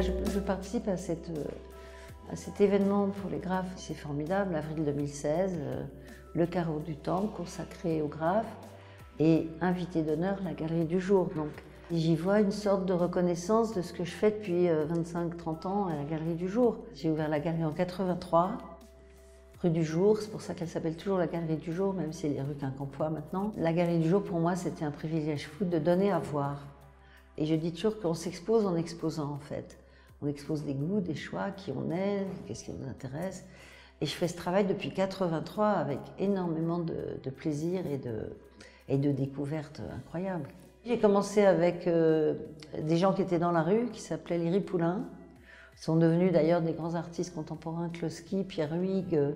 là, je participe à cet événement pour les graphes. C'est formidable, avril 2016, le Carreau du Temple consacré aux graphes et invité d'honneur, la Galerie du Jour. Donc, j'y vois une sorte de reconnaissance de ce que je fais depuis 25-30 ans à la Galerie du Jour. J'ai ouvert la galerie en 83, rue du Jour, c'est pour ça qu'elle s'appelle toujours la Galerie du Jour, même si elle est rue Quincampoix maintenant. La Galerie du Jour, pour moi, c'était un privilège fou de donner à voir. Et je dis toujours qu'on s'expose en exposant, en fait. On expose des goûts, des choix, qui on est, qu'est-ce qui nous intéresse. Et je fais ce travail depuis 83 avec énormément de plaisir et de découvertes incroyables. J'ai commencé avec des gens qui étaient dans la rue, qui s'appelaient les Ripoulins. Ils sont devenus d'ailleurs des grands artistes contemporains, Kloski, Pierre Huyghe,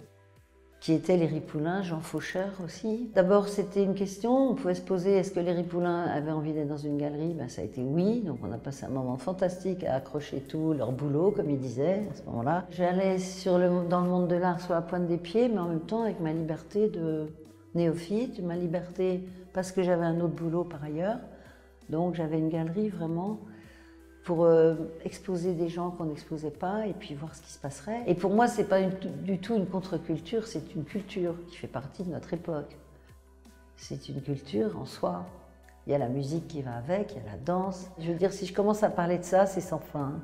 qui étaient les Ripoulins, Jean Faucheur aussi. D'abord, c'était une question, on pouvait se poser, est-ce que les Ripoulins avaient envie d'être dans une galerie? Ben, ça a été oui, donc on a passé un moment fantastique à accrocher tout leur boulot, comme ils disaient à ce moment-là. J'allais dans le monde de l'art sur la pointe des pieds, mais en même temps avec ma liberté de néophyte, ma liberté parce que j'avais un autre boulot par ailleurs. Donc j'avais une galerie vraiment pour exposer des gens qu'on n'exposait pas et puis voir ce qui se passerait. Et pour moi, c'est pas du tout une contre-culture, c'est une culture qui fait partie de notre époque. C'est une culture en soi. Il y a la musique qui va avec, il y a la danse. Je veux dire, si je commence à parler de ça, c'est sans fin.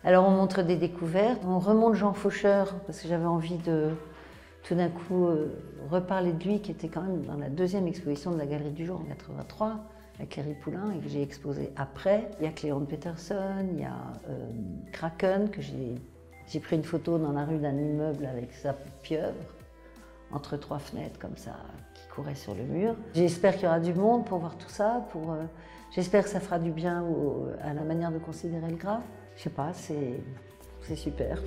Alors on montre des découvertes, on remonte Jean Faucheur, parce que j'avais envie de tout d'un coup reparler de lui, qui était quand même dans la deuxième exposition de la Galerie du Jour en 83. Avec les Ripoulins et que j'ai exposé après. Il y a Cléon Peterson, il y a Kraken, que j'ai pris une photo dans la rue d'un immeuble avec sa pieuvre, entre 3 fenêtres comme ça, qui courait sur le mur. J'espère qu'il y aura du monde pour voir tout ça, j'espère que ça fera du bien à la manière de considérer le graphe. Je sais pas, c'est super.